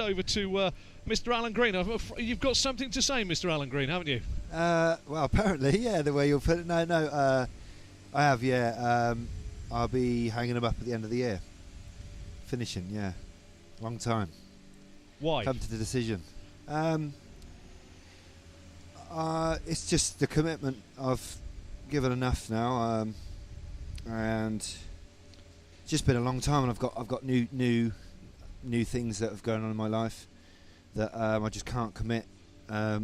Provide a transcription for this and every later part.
over to Mr. Alan Green. You've got something to say, Mr. Alan Green, haven't you? Well, apparently, yeah, the way you'll put it. No, I have, yeah. I'll be hanging them up at the end of the year. Finishing, yeah. Long time. Why? Come to the decision. It's just the commitment. I've given enough now, and it's just been a long time, and I've got new things that have gone on in my life that I just can't commit. I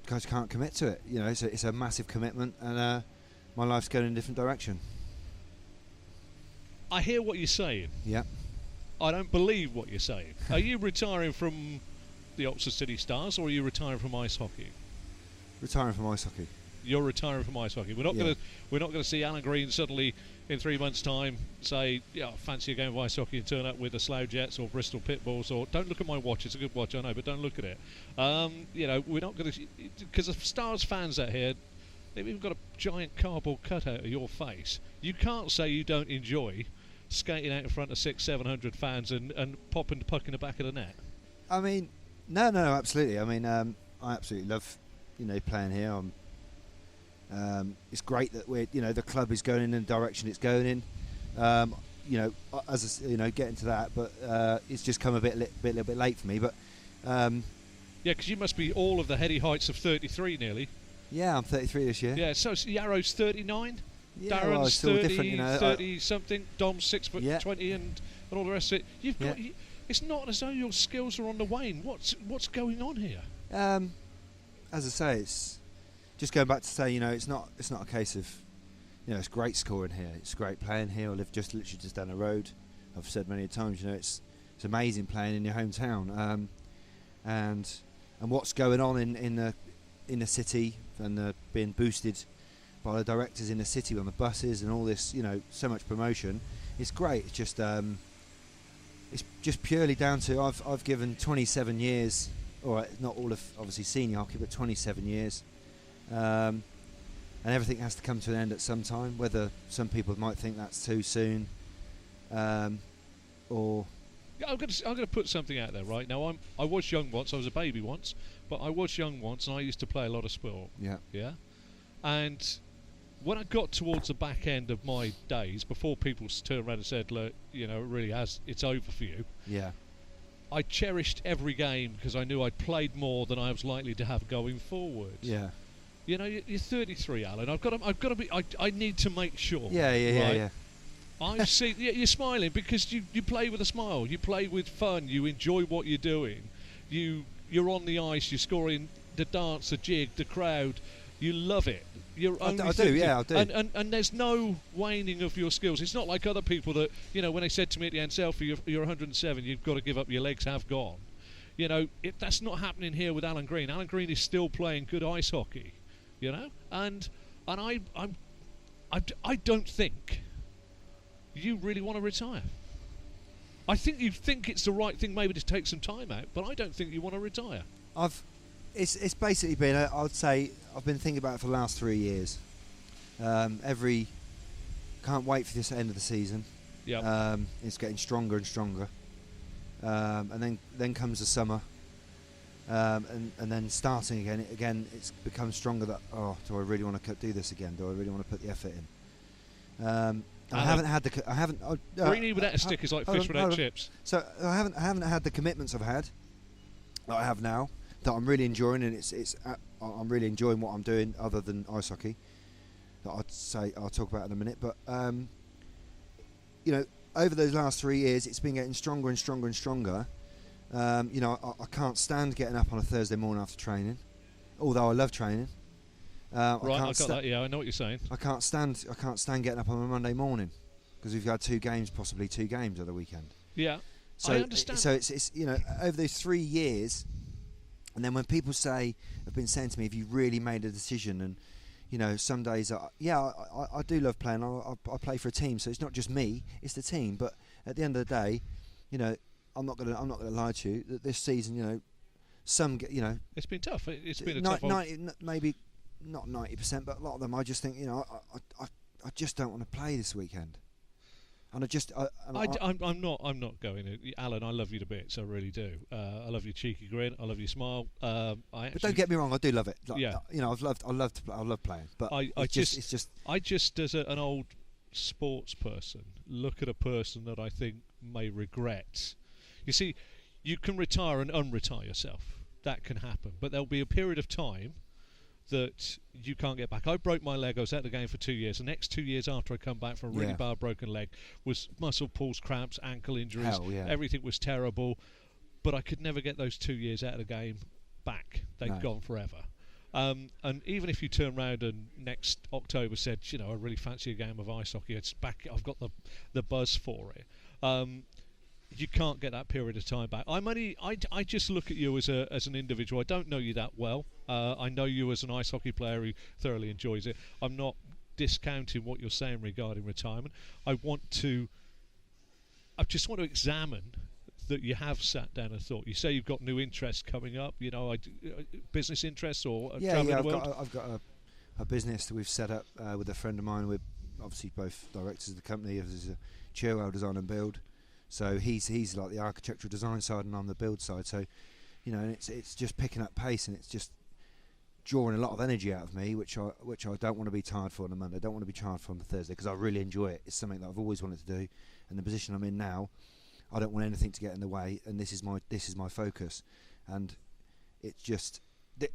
just can't commit to it. You know, it's a massive commitment, and my life's going in a different direction. I hear what you're saying. Yeah. I don't believe what you're saying. Are you retiring from the Oxford City Stars, or are you retiring from ice hockey? Retiring from ice hockey. You're retiring from ice hockey. We're not going to see Alan Green suddenly in 3 months' time say, "Yeah, fancy a game of ice hockey," and turn up with the Slough Jets or Bristol Pitbulls. Or don't look at my watch; it's a good watch, I know, but don't look at it. You know, we're not going to, because the Stars fans out here, they've even got a giant cardboard cutout of your face. You can't say you don't enjoy skating out in front of 600-700 fans and popping the puck in the back of the net. I mean, no, absolutely. I mean, I absolutely love, playing here. It's great that the club is going in the direction it's going in. Getting to that, but it's just come a little bit late for me. But yeah, because you must be all of the heady heights of 33 nearly. Yeah, I'm 33 this year. Yeah, so Yarrow's 39. Yeah, Darren's still 30, different, 30 something. Dom's 6'20", yeah. and all the rest of it. It's not as though your skills are on the wane. What's going on here? As I say, it's just going back to say, it's not a case of, it's great scoring here. It's great playing here. I live literally just down the road. I've said many times, it's amazing playing in your hometown. And what's going on in the city and being boosted by the directors in the city on the buses and all this, so much promotion. It's great. It's just purely down to I've given 27 years, or not all of obviously senior hockey, but 27 years, and everything has to come to an end at some time. Whether some people might think that's too soon, or I'm going to put something out there right now. I was young once. I was a baby once, but I was young once, and I used to play a lot of sport. Yeah, and when I got towards the back end of my days, before people turned around and said, "Look, it's over for you." Yeah. I cherished every game because I knew I'd played more than I was likely to have going forward. Yeah. You're 33, Alan. I've got to be. I need to make sure. Yeah. I've seen. You're smiling because you play with a smile. You play with fun. You enjoy what you're doing. You're on the ice. You're scoring the dance, the jig, the crowd. You love it. I do. And there's no waning of your skills. It's not like other people that, when they said to me at the end, Selfie, you're 107, you've got to give up, your legs have gone. That's not happening here with Alan Green. Alan Green is still playing good ice hockey, and I don't think you really want to retire. I think you think it's the right thing maybe to take some time out, but I don't think you want to retire. It's basically been, I'd say, I've been thinking about it for the last 3 years. Can't wait for this end of the season. Yeah. It's getting stronger and stronger. And then comes the summer. And then starting again, it's become stronger that, do I really want to do this again? Do I really want to put the effort in? I haven't had the... Greenie without a stick is like fish without chips. So I haven't had the commitments I've had, that I have now, that I'm really enjoying, and I'm really enjoying what I'm doing other than ice hockey, that I'll talk about in a minute. But over those last 3 years, it's been getting stronger and stronger and stronger. I can't stand getting up on a Thursday morning after training, although I love training. I got that. Yeah, I know what you're saying. I can't stand getting up on a Monday morning because we've had possibly two games over the weekend. Yeah, so I understand. So it's over those 3 years. And then when people have been saying to me, have you really made a decision? And, some days, I do love playing. I play for a team, so it's not just me, it's the team. But at the end of the day, I'm not gonna lie to you that this season, it's been tough. It's been a tough 90, maybe not 90%, but a lot of them, I just think, I just don't want to play this weekend. And I'm not going. Alan, I love you to bits. I really do. I love your cheeky grin. I love your smile. But don't get me wrong, I do love it. Like, yeah. You know, I love playing. But I just as an old sports person look at a person that I think may regret. You see, you can retire and unretire yourself. That can happen. But there'll be a period of time that you can't get back. I broke my leg. I was out of the game for 2 years. The next 2 years after I come back from a really bad broken leg was muscle pulls, cramps, ankle injuries. Everything was terrible. But I could never get those 2 years out of the game back. They'd gone forever. And even if you turn around and next October said, you know, I really fancy a game of ice hockey, it's back. I've got the buzz for it. You can't get that period of time back. I just look at you as an individual. I don't know you that well. I know you as an ice hockey player who thoroughly enjoys it. I'm not discounting what you're saying regarding retirement. I just want to examine that you have sat down and thought. You say you've got new interests coming up. You know, business interests or traveling the world. I've got a business that we've set up with a friend of mine. We're obviously both directors of the company. There's a chairwell design and build. So he's like the architectural design side and I'm the build side. So, you know, and it's just picking up pace and it's just drawing a lot of energy out of me, which I don't want to be tired for on a Monday. I don't want to be tired for on the Thursday because I really enjoy it. It's something that I've always wanted to do, and the position I'm in now, I don't want anything to get in the way. And this is my focus, and it's just,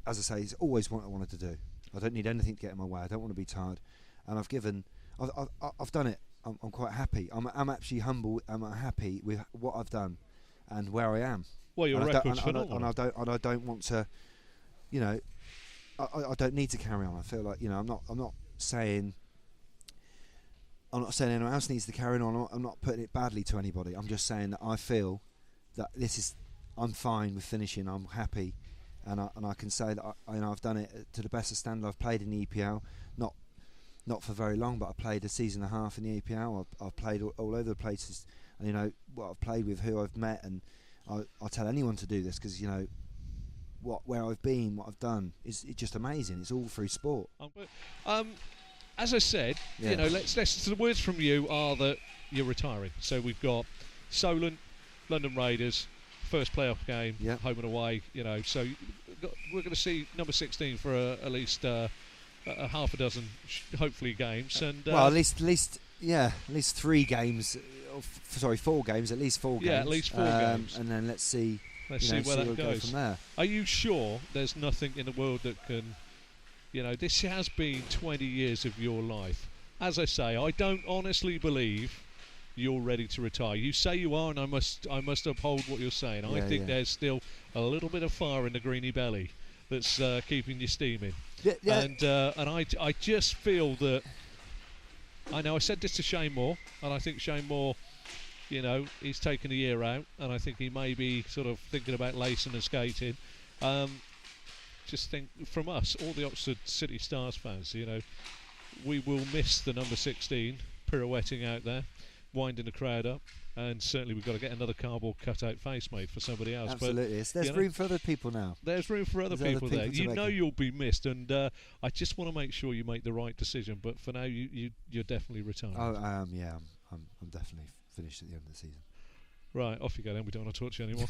as I say, it's always what I wanted to do. I don't need anything to get in my way. I don't want to be tired, and I've done it. I'm quite happy. I'm actually humble. I'm happy with what I've done and where I am. Well, your record's phenomenal. And I don't want to, you know, I don't need to carry on. I feel like, you know, I'm not saying anyone else needs to carry on. I'm not putting it badly to anybody. I'm just saying that I feel that I'm fine with finishing. I'm happy, and I can say that I've done it to the best of standard. I've played in the EPL, not for very long, but I played a season and a half in the EPL. I've played all over the places, and you know what I've played with, who I've met, and I'll tell anyone to do this because you know where I've been, what I've done it's just amazing. It's all through sport. As I said, you know, so the words from you are that you're retiring. So we've got Solent, London Raiders, first playoff game, home and away. You know, so we're going to see number 16 for at least a half a dozen, hopefully, games. And well, at least 3 games. 4 games. At least 4 games. Yeah, at least 4 games. And then let's see. Let's see where that goes from there. Are you sure there's nothing in the world that can? You know, this has been 20 years of your life. As I say, I don't honestly believe you're ready to retire. You say you are, and I must uphold what you're saying. I think there's still a little bit of fire in the greeny belly that's keeping you steaming. Yeah. And I just feel that. I know I said this to Shane Moore, and I think Shane Moore, you know, he's taken a year out, and I think he may be sort of thinking about lacing and skating. Just think from us, all the Oxford City Stars fans, you know, we will miss the number 16 pirouetting out there, winding the crowd up, and certainly we've got to get another cardboard cutout face made for somebody else. Absolutely, but, there's room for other people now. There's room for other people there. You know you'll be missed, and I just want to make sure you make the right decision. But for now, you're definitely retired. Oh, I am. Yeah, I'm definitely finished at the end of the season. Right, off you go then. We don't want to talk to you anymore.